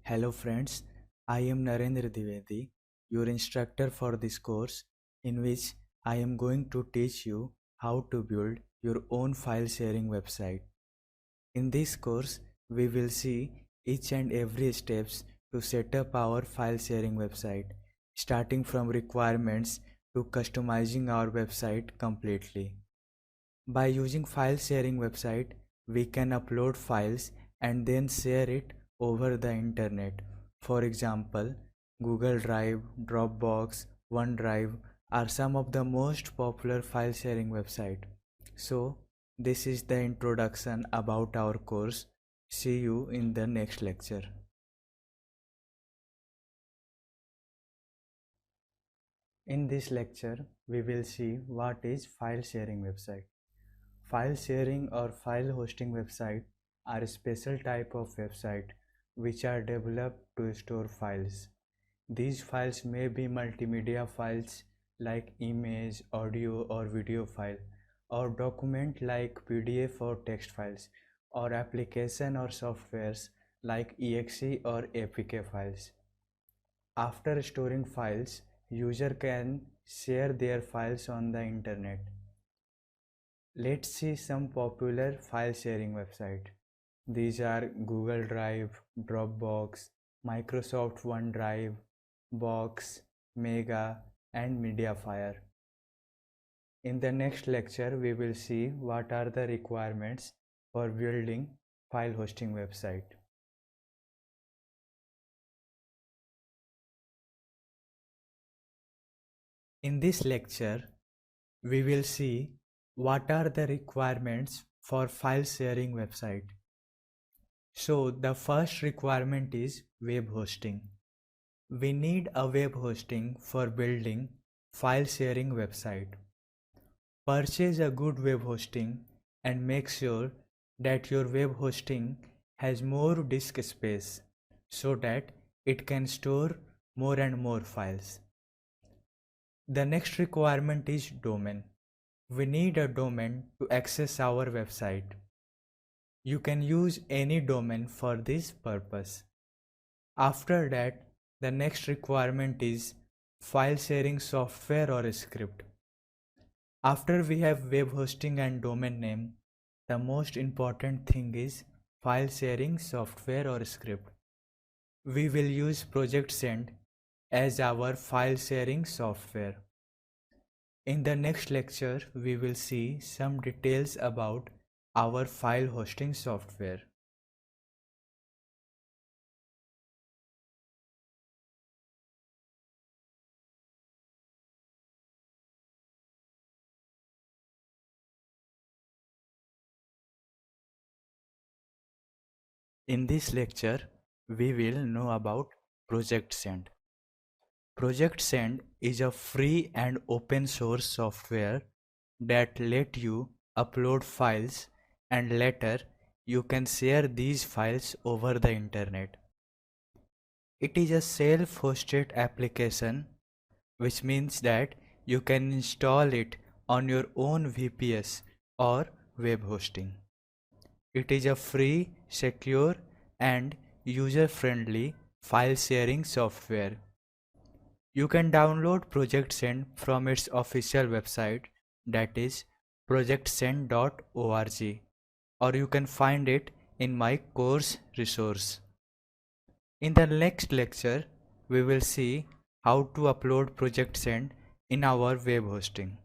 Hello friends, I am Narendra Dwivedi, your instructor for this course in which I am going to teach you how to build your own file sharing website. In this course, we will see each and every steps to set up our file sharing website, starting from requirements to customizing our website completely. By using file sharing website, we can upload files and then share it over the internet. For example, Google Drive, Dropbox, OneDrive are some of the most popular file sharing website. So, this is the introduction about our course. See you in the next lecture. In this lecture, we will see what is file sharing website. File sharing or file hosting website are a special type of website which are developed to store files. These files may be multimedia files like image, audio or video file, or document like PDF or text files, or application or softwares like exe or apk files. After storing files, user can share their files on the internet. Let's see some popular file sharing websites. These are Google Drive, Dropbox, Microsoft OneDrive, Box, Mega, and Mediafire. In the next lecture, we will see what are the requirements for building file hosting website. In this lecture, we will see what are the requirements for file sharing website. So the first requirement is web hosting. We need a web hosting for building file sharing website. Purchase a good web hosting and make sure that your web hosting has more disk space so that it can store more and more files. The next requirement is domain. We need a domain to access our website. You can use any domain for this purpose. After that, the next requirement is file sharing software or script. After we have web hosting and domain name, the most important thing is file sharing software or script. We will use ProjectSend as our file sharing software. In the next lecture, we will see some details about our file hosting software. In this lecture, we will know about ProjectSend. ProjectSend is a free and open source software that let you upload files and later you can share these files over the internet. It is a self-hosted application, which means that you can install it on your own VPS or web hosting. It is a free, secure, and user-friendly file sharing software. You can download ProjectSend from its official website, that is projectsend.org, or you can find it in my course resource. In the next lecture, we will see how to upload ProjectSend in our web hosting.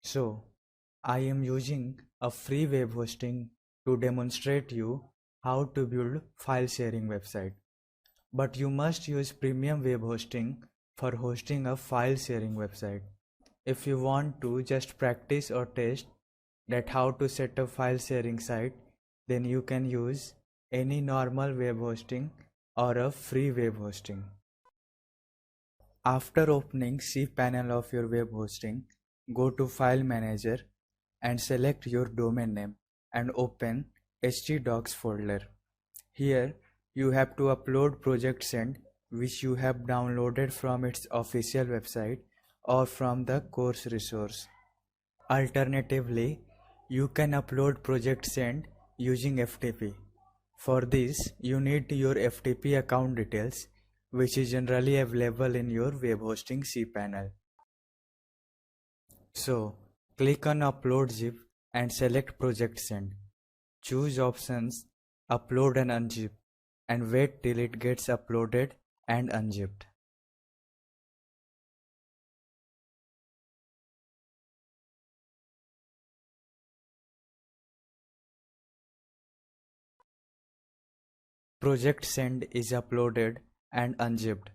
So, I am using a free web hosting to demonstrate you how to build file sharing website. But you must use premium web hosting for hosting a file sharing website. If you want to just practice or test that how to set a file sharing site, then you can use any normal web hosting or a free web hosting. After opening cPanel of your web hosting, go to File Manager and select your domain name and open htdocs folder. Here you have to upload ProjectSend, which you have downloaded from its official website or from the course resource. Alternatively, You can upload ProjectSend using FTP. For this, you need your FTP account details, which is generally available in your web hosting cPanel. So, click on Upload Zip and select ProjectSend. Choose options Upload and Unzip and wait till it gets uploaded and unzipped. ProjectSend is uploaded and unzipped.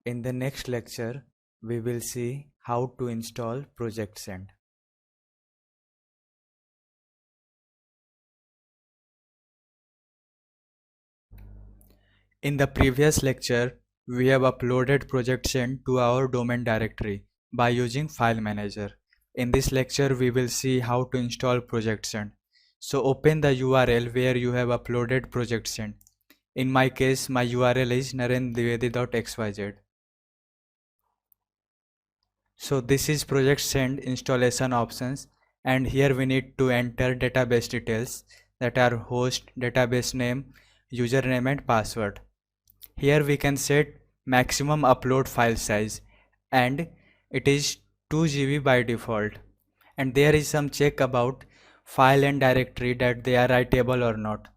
In the next lecture, we will see how to install ProjectSend. In the previous lecture, we have uploaded ProjectSend to our domain directory by using File Manager. In this lecture, we will see how to install ProjectSend. So open the URL where you have uploaded ProjectSend. In my case, my URL is narendradwivedi.xyz. So this is ProjectSend installation options, and here we need to enter database details that are host, database name, username and password. Here we can set maximum upload file size and it is 2 GB by default, and there is some check about file and directory that they are writable or not,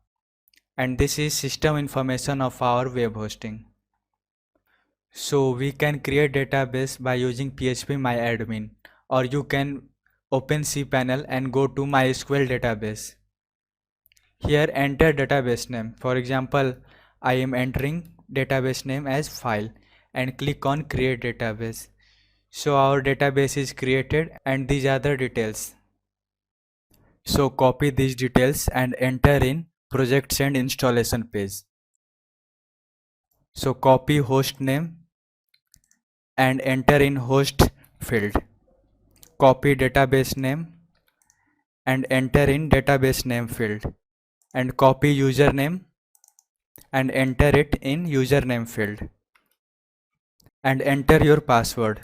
and this is system information of our web hosting. So we can create database by using phpMyAdmin, or you can open cPanel and go to MySQL database. Here enter database name. For example, I am entering database name as file and click on create database. So our database is created and these are the details. So copy these details and enter in ProjectSend installation page. So copy host name and enter in host field. Copy database name and enter in database name field, and copy username and enter it in username field, and enter your password.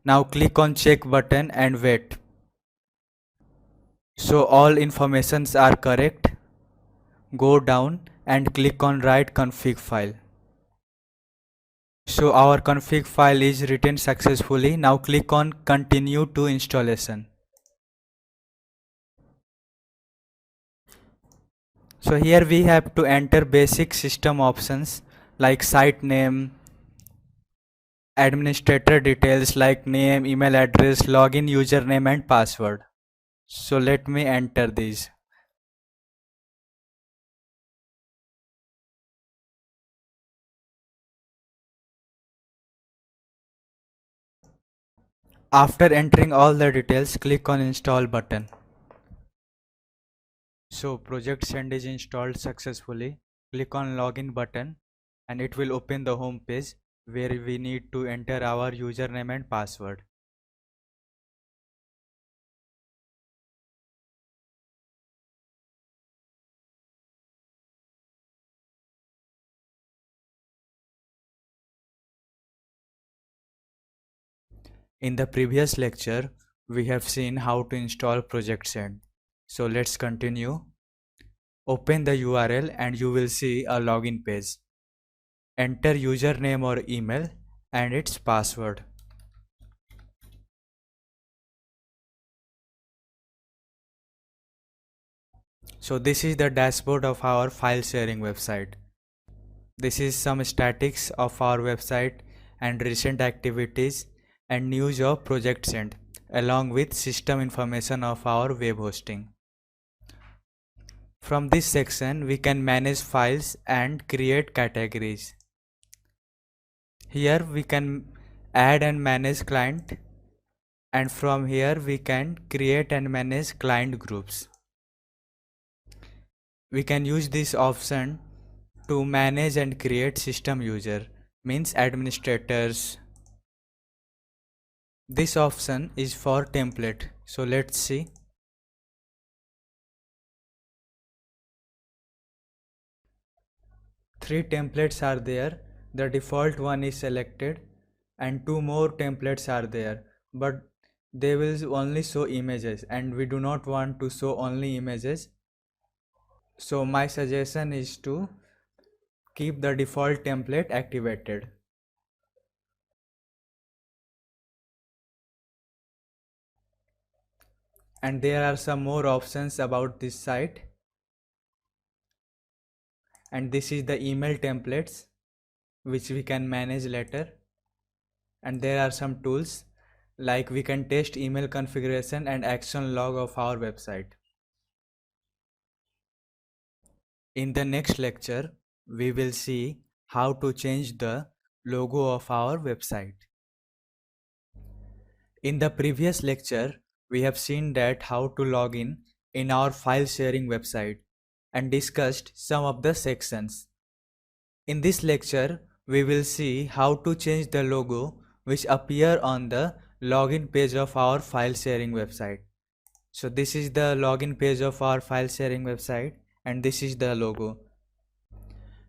Now click on check button and wait. So all informations are correct. Go down and click on write config file. So our config file is written successfully. Now click on continue to installation. So here we have to enter basic system options like site name, administrator details like name, email address, login username and password. So let me enter these. After entering all the details, click on install button. So ProjectSend is installed successfully. Click on login button and it will open the home page where we need to enter our username and password. In the previous lecture, we have seen how to install ProjectSend. So let's continue. Open the URL and you will see a login page. Enter username or email and its password. So this is the dashboard of our file sharing website. This is some statics of our website and recent activities and news of ProjectSend along with system information of our web hosting. From this section we can manage files and create categories. Here we can add and manage client, and from here we can create and manage client groups. We can use this option to manage and create system user, means administrators. This option is for template. So let's see. Three templates are there. The default one is selected and two more templates are there, but they will only show images, and we do not want to show only images. So my suggestion is to keep the default template activated. And there are some more options about this site, and this is the email templates which we can manage later. And there are some tools like we can test email configuration and action log of our website. In the next lecture, we will see how to change the logo of our website. In the previous lecture, we have seen that how to log in our file sharing website and discussed some of the sections. In this lecture, we will see how to change the logo which appear on the login page of our file sharing website. So this is the login page of our file sharing website, and this is the logo.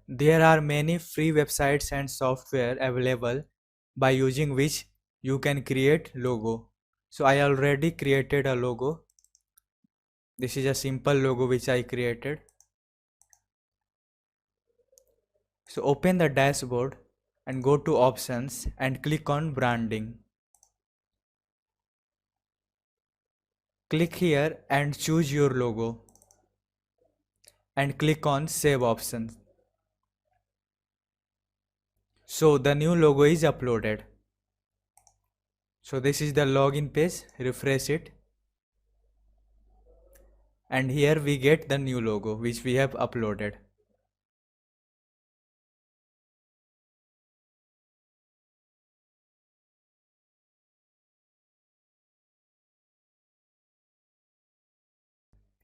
There are many free websites and software available by using which you can create logo. So I already created a logo. This is a simple logo which I created. So open the dashboard and go to options and click on branding. Click here and choose your logo and click on save option. So the new logo is uploaded. So this is the login page, refresh it. And here we get the new logo which we have uploaded.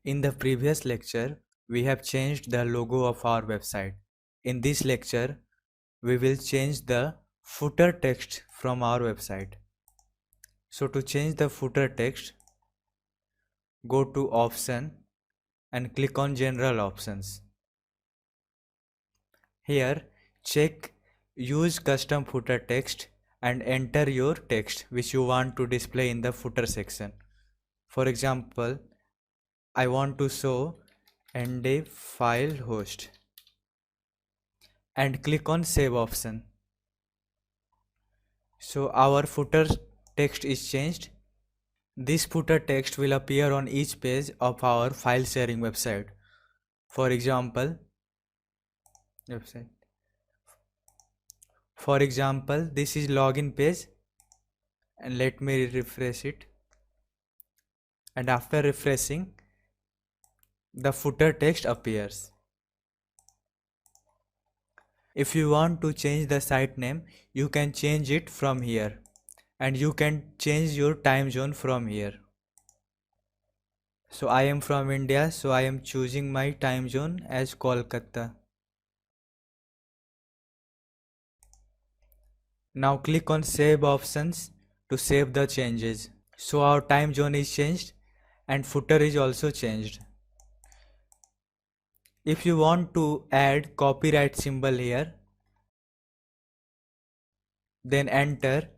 In the previous lecture, we have changed the logo of our website. In this lecture, we will change the footer text from our website. So to change the footer text, go to option and click on general options. Here, check use custom footer text and enter your text which you want to display in the footer section. For example, I want to show ND file host and click on save option. So our footer text is changed. This footer text will appear on each page of our file sharing website. For example, website. For example, this is login page, and let me refresh it. And after refreshing, the footer text appears. If you want to change the site name, you can change it from here, and you can change your time zone from here. So I am from India, so I am choosing my time zone as Kolkata. Now click on save options to save the changes. So our time zone is changed and footer is also changed. If you want to add copyright symbol here, then enter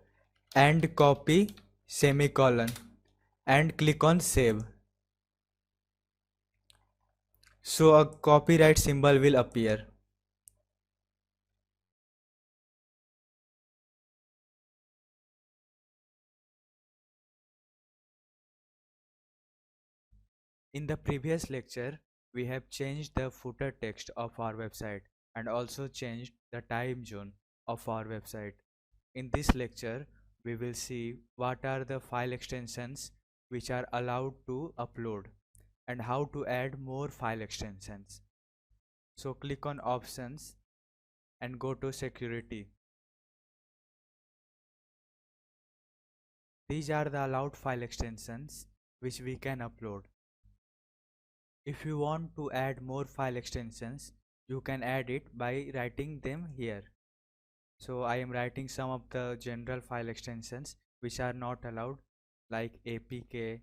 and copy semicolon and click on save. So a copyright symbol will appear. In the previous lecture, we have changed the footer text of our website and also changed the time zone of our website. In this lecture, we will see what are the file extensions which are allowed to upload and how to add more file extensions. So click on options and go to security. These are the allowed file extensions which we can upload. If you want to add more file extensions, you can add it by writing them here. So I am writing some of the general file extensions which are not allowed, like APK,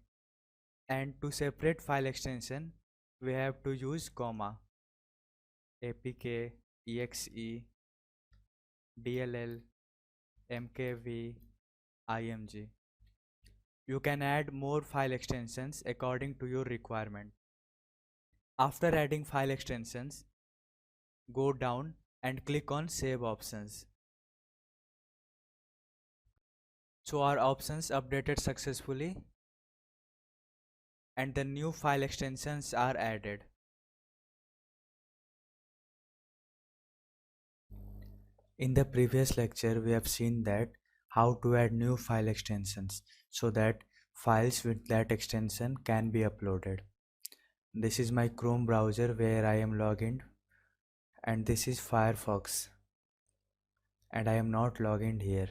and to separate file extension we have to use comma, APK, EXE, DLL, MKV, IMG. You can add more file extensions according to your requirement. After adding file extensions, go down and click on Save Options. So our options updated successfully and the new file extensions are added. In the previous lecture, we have seen that how to add new file extensions so that files with that extension can be uploaded. This is my Chrome browser where I am logged in, and this is Firefox and I am not logged in here.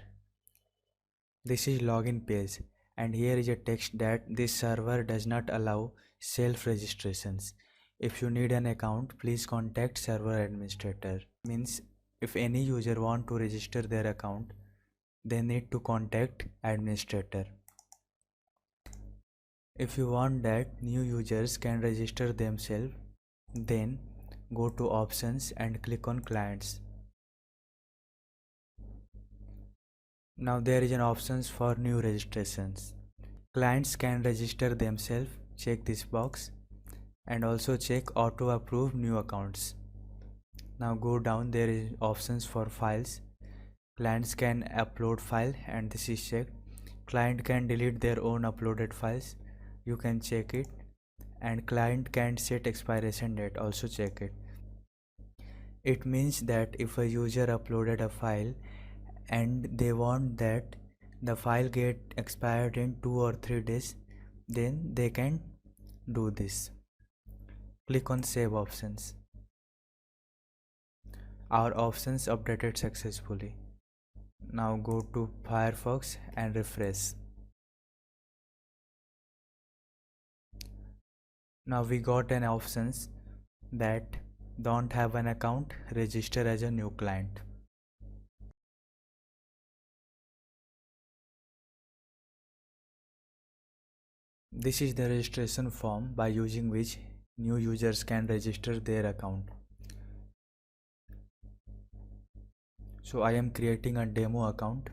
This is login page and here is a text that this server does not allow self-registrations. If you need an account, please contact server administrator. Means if any user want to register their account, they need to contact administrator. If you want that new users can register themselves, then go to options and click on clients. Now there is an options for new registrations. Clients can register themselves, check this box, and also check auto approve new accounts. Now go down, there is options for files. Clients can upload file and this is checked. Client can delete their own uploaded files, you can check it, and client can set expiration date, also check it. It means that if a user uploaded a file and they want that the file get expired in 2 or 3 days, then they can do this. Click on save options. Our options updated successfully. Now go to Firefox and refresh. Now we got an options that don't have an account, register as a new client. This is the registration form by using which new users can register their account. So I am creating a demo account.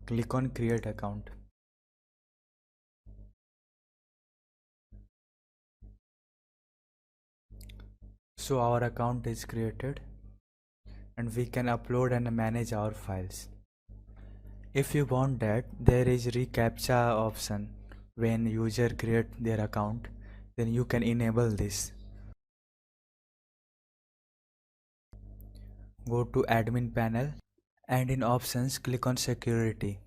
Click on create account. So our account is created and we can upload and manage our files. If you want that, there is reCAPTCHA option. When user create their account, then you can enable this. Go to admin panel and in options click on security.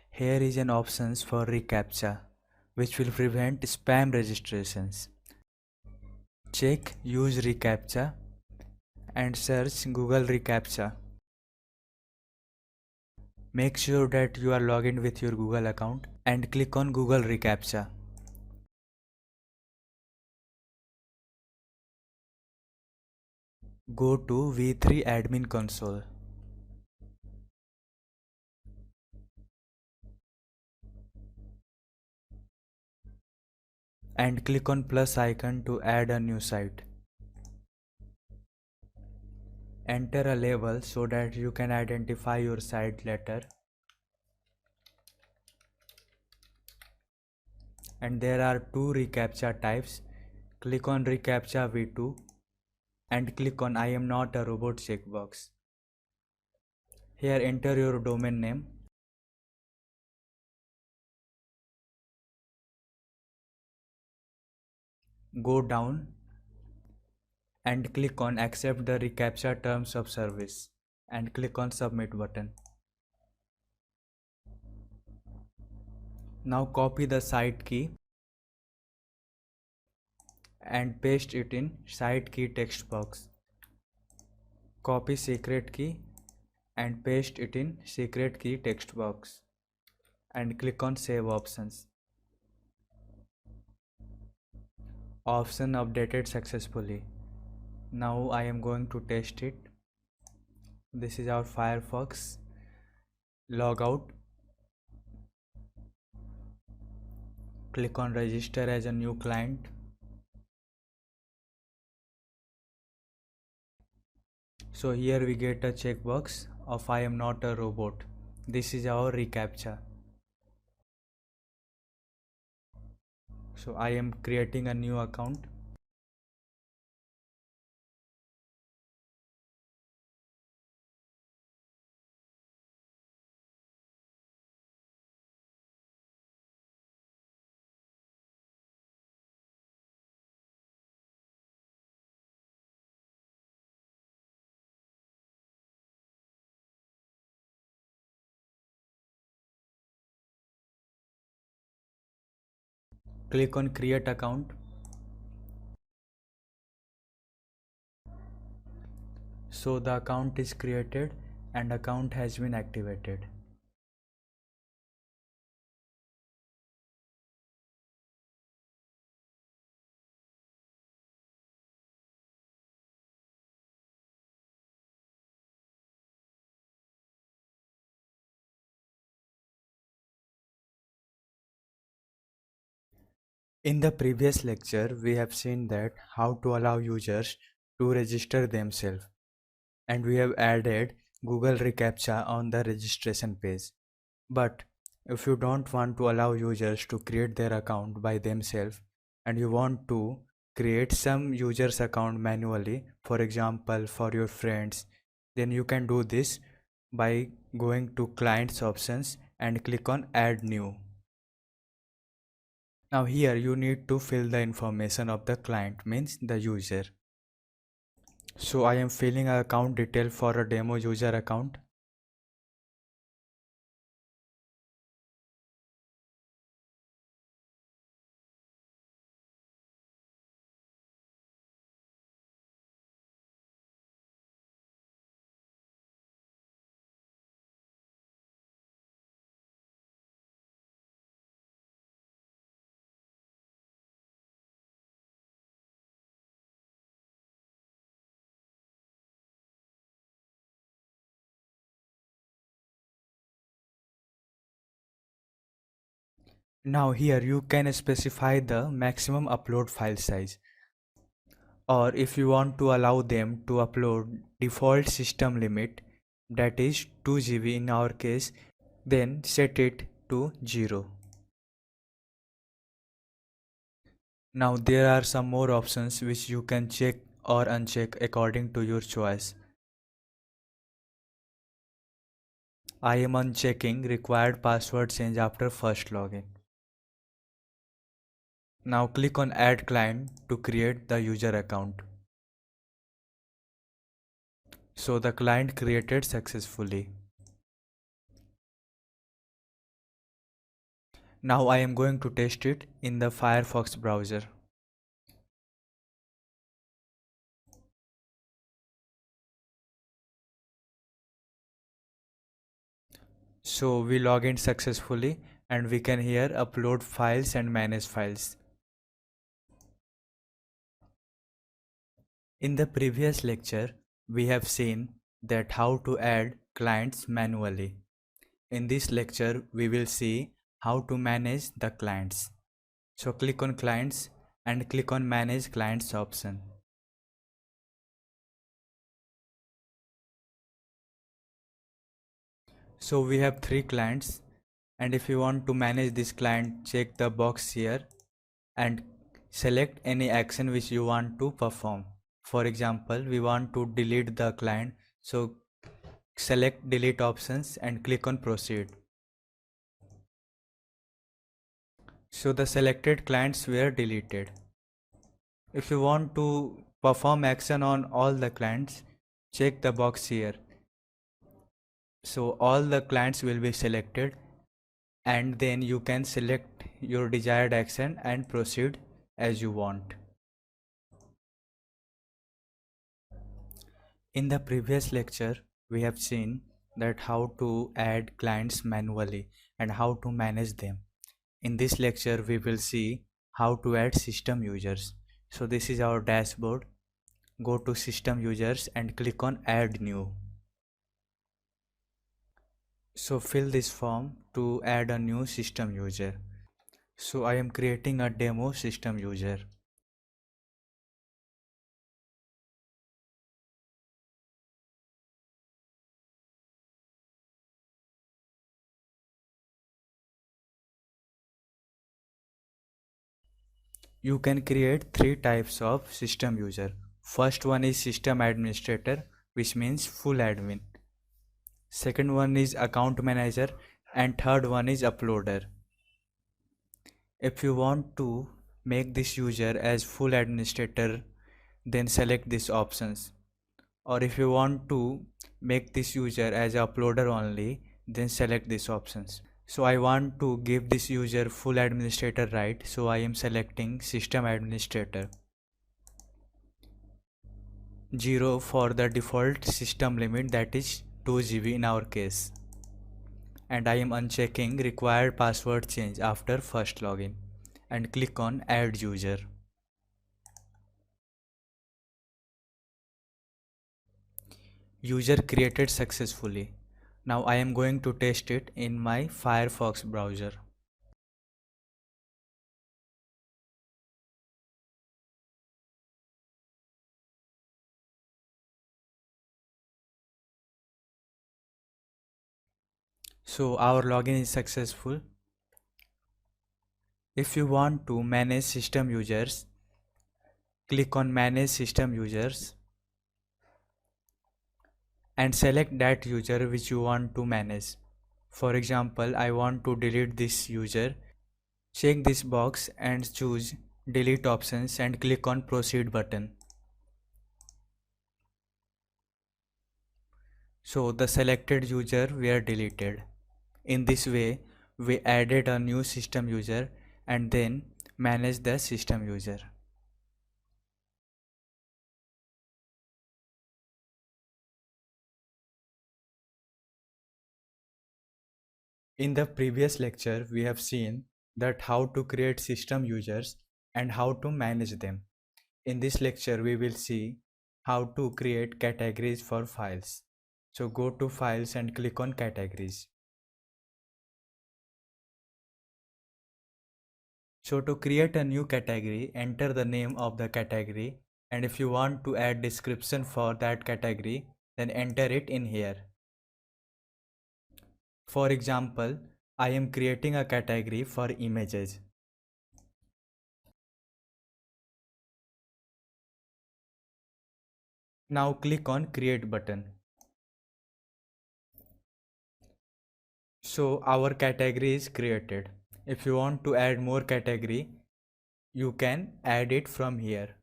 Here is an options for reCAPTCHA which will prevent spam registrations. Check use reCAPTCHA and search Google reCAPTCHA. Make sure that you are logged in with your Google account and click on Google reCAPTCHA. Go to V3 admin console. And click on plus icon to add a new site. Enter a label so that you can identify your site later. And there are two reCAPTCHA types. Click on reCAPTCHA V2 and click on I am not a robot checkbox. Here enter your domain name. Go down and click on accept the reCAPTCHA terms of service and click on submit button. Now copy the site key and paste it in site key text box. Copy secret key and paste it in secret key text box and click on save options. Option updated successfully. Now I am going to test it. This is our Firefox. Log out. Click on register as a new client. So here we get a checkbox of I am not a robot. This is our reCAPTCHA. So I am creating a new account. Click on create account. So the account is created and account has been activated. In the previous lecture, we have seen that how to allow users to register themselves, and we have added Google reCAPTCHA on the registration page. But if you don't want to allow users to create their account by themselves and you want to create some users account manually, for example for your friends, then you can do this by going to clients options and click on add new. Now here you need to fill the information of the client, means the user. So I am filling an account detail for a demo user account. Now here you can specify the maximum upload file size, or if you want to allow them to upload default system limit, that is 2 GB in our case, then set it to 0. Now there are some more options which you can check or uncheck according to your choice. I am unchecking required password change after first login. Now click on add client to create the user account. So the client created successfully. Now I am going to test it in the Firefox browser. So we log in successfully and we can here upload files and manage files. In the previous lecture, we have seen that how to add clients manually. In this lecture, we will see how to manage the clients. So click on clients and click on manage clients option. So we have 3 clients, and if you want to manage this client, check the box here and select any action which you want to perform. For example, we want to delete the client, so select delete options and click on proceed. So the selected clients were deleted. If you want to perform action on all the clients, check the box here. So all the clients will be selected, and then you can select your desired action and proceed as you want. In the previous lecture, we have seen that how to add clients manually and how to manage them. In this lecture, we will see how to add system users. So this is our dashboard. Go to system users and click on add new. So fill this form to add a new system user. So I am creating a demo system user. You can create three types of system user. First one is system administrator, which means full admin. Second one is account manager, and third one is uploader. If you want to make this user as full administrator, then select these options. Or if you want to make this user as uploader only, then select these options. So I want to give this user full administrator right, so I am selecting system administrator. 0 for the default system limit, that is 2 GB in our case. And I am unchecking required password change after first login and click on add user. User created successfully. Now I am going to test it in my Firefox browser. So our login is successful. If you want to manage system users, click on manage system users and select that user which you want to manage. For example, I want to delete this user. Check this box and choose delete options and click on proceed button. So the selected user were deleted. In this way, we added a new system user and then manage the system user. In the previous lecture, we have seen that how to create system users and how to manage them. In this lecture, we will see how to create categories for files. So go to files and click on categories. So to create a new category, enter the name of the category, and if you want to add description for that category, then enter it in here. For example, I am creating a category for images. Now click on create button. So our category is created. If you want to add more category, you can add it from here.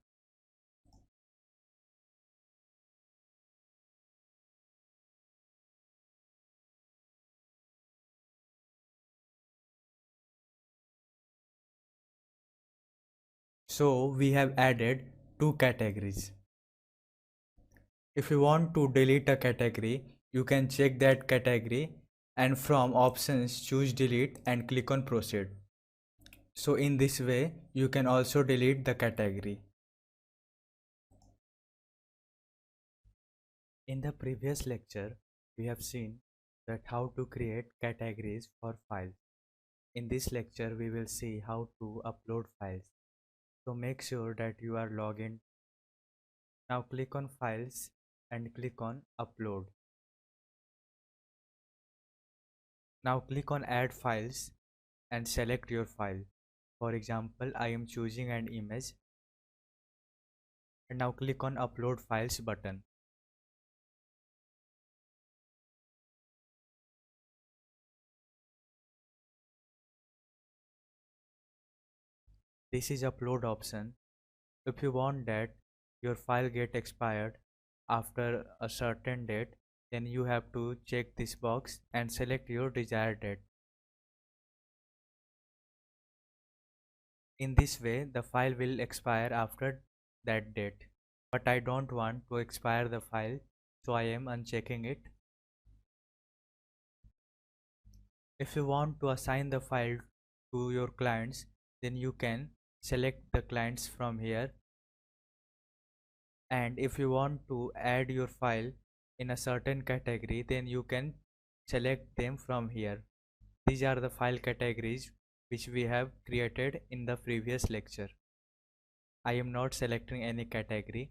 So we have added two categories. If you want to delete a category, you can check that category and from options choose delete and click on proceed. So in this way, you can also delete the category. In the previous lecture, we have seen that how to create categories for files. In this lecture, we will see how to upload files. So make sure that you are logged in. Now click on files and click on upload. Now click on add files and select your file. For example, I am choosing an image and now click on upload files button. This is upload option. If you want that your file get expired after a certain date, then you have to check this box and select your desired date. In this way, the file will expire after that date. But I don't want to expire the file, so I am unchecking it. If you want to assign the file to your clients, then you can select the clients from here, and if you want to add your file in a certain category, then you can select them from here. These are the file categories which we have created in the previous lecture. I am not selecting any category.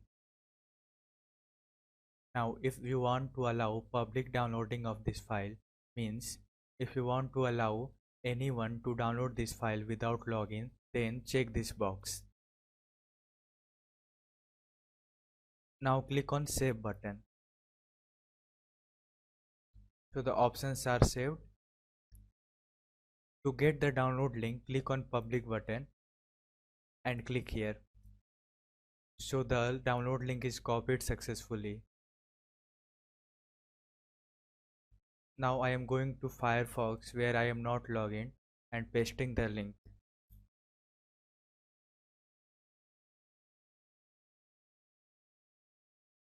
Now if you want to allow public downloading of this file, means if you want to allow anyone to download this file without login, then check this box. Now click on Save button. So the options are saved. To get the download link, click on Public button and click here. So the download link is copied successfully. Now I am going to Firefox where I am not logged in and pasting the link.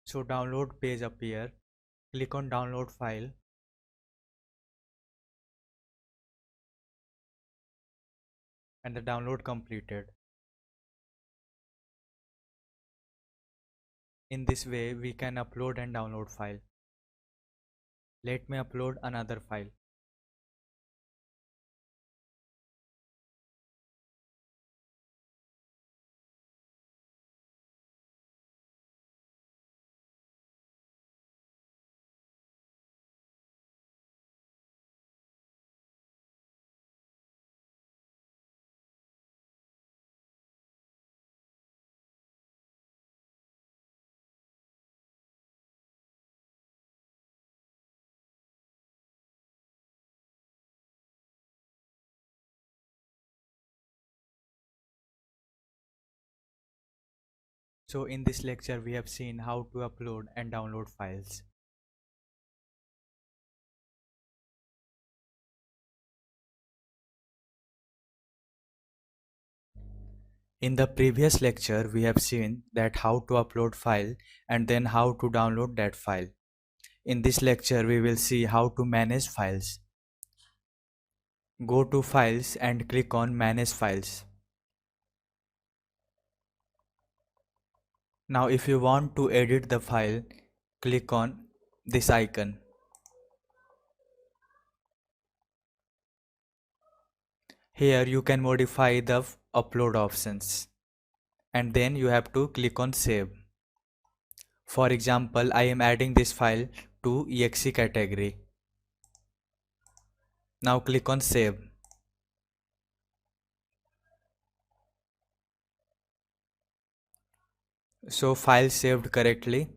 So download page appear. Click on download file and the download completed. In this way we can upload and download file. Let me upload another file. So in this lecture we have seen how to upload and download files. In the previous lecture we have seen that how to upload file and then how to download that file. In this lecture we will see how to manage files. Go to Files and click on Manage Files. Now if you want to edit the file, click on this icon. Here you can modify the upload options and then you have to click on Save. For example, I am adding this file to exe category. Now click on Save. So file saved correctly.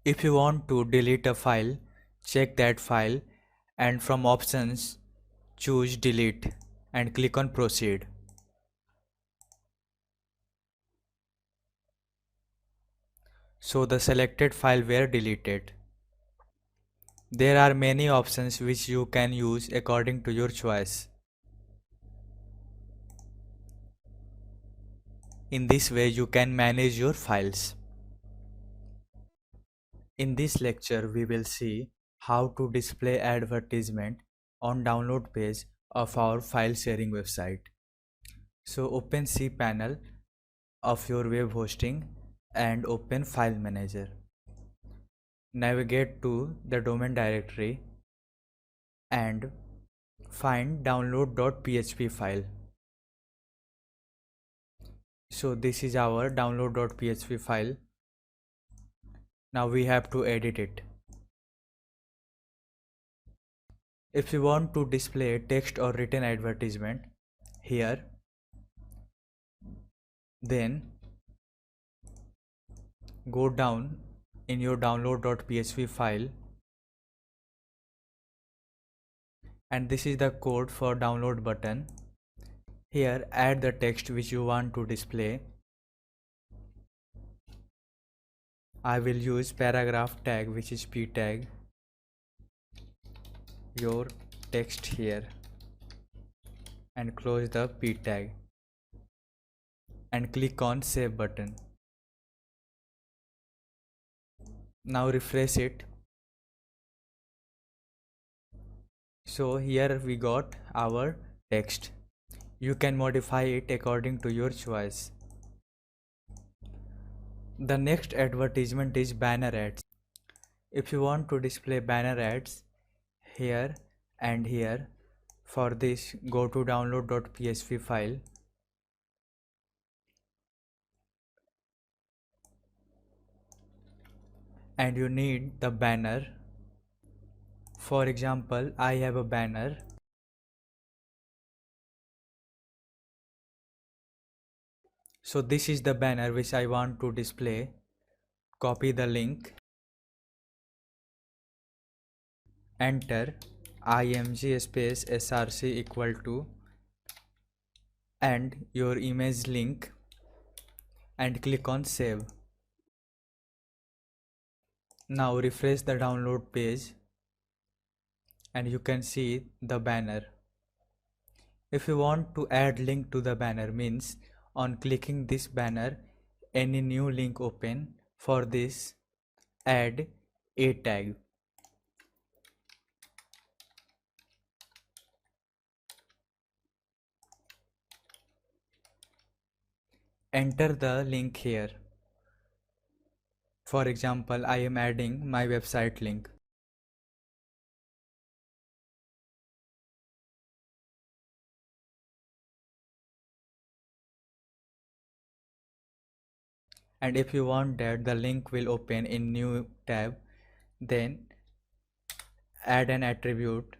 If you want to delete a file, check that file and from options choose delete and click on proceed. So the selected file were deleted. There are many options which you can use according to your choice. In this way you can manage your files. In this lecture we will see how to display advertisement on download page of our file sharing website. So open cPanel of your web hosting and open File Manager. Navigate to the domain directory and find download.php file. So this is our download.php file. Now we have to edit it. If you want to display text or written advertisement here, then go down in your download.php file and this is the code for download button. Here add the text which you want to display. I will use paragraph tag which is p tag. Your text here and close the p tag and click on save button. Now refresh it. So here we got our text. You can modify it according to your choice. The next advertisement is banner ads. If you want to display banner ads here and here, for this go to download.php file and you need the banner. For example, I have a banner. So this is the banner which I want to display. Copy the link, enter img space src equal to and your image link and click on save. Now refresh the download page and you can see the banner. If you want to add link to the banner, means on clicking this banner any new link open. For this, add a tag. Enter the link here. For example, I am adding my website link. And if you want that the link will open in new tab, then add an attribute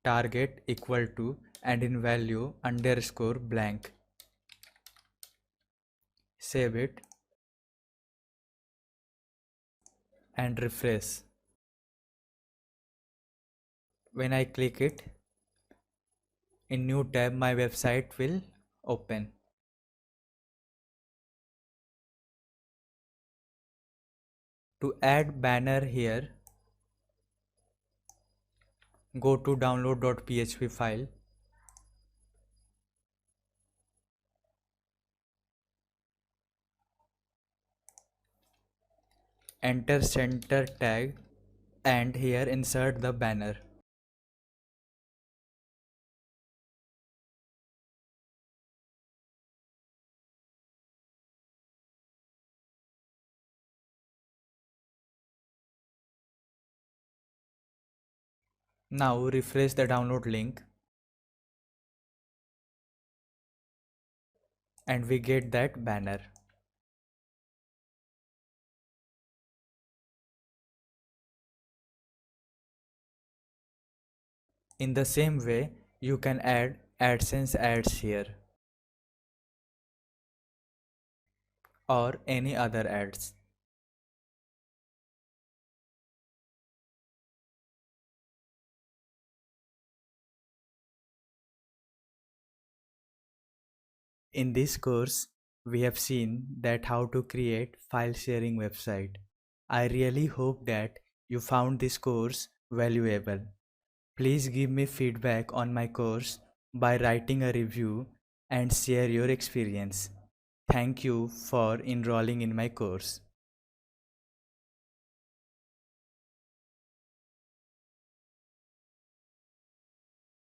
target equal to and in value underscore blank. Save it and refresh. When I click it, in new tab my website will open. To add banner here, go to download.php file, enter center tag and here insert the banner. Now refresh the download link and we get that banner. In the same way, you can add AdSense ads here or any other ads. In this course, we have seen that how to create file sharing website. I really hope that you found this course valuable. Please give me feedback on my course by writing a review and share your experience. Thank you for enrolling in my course.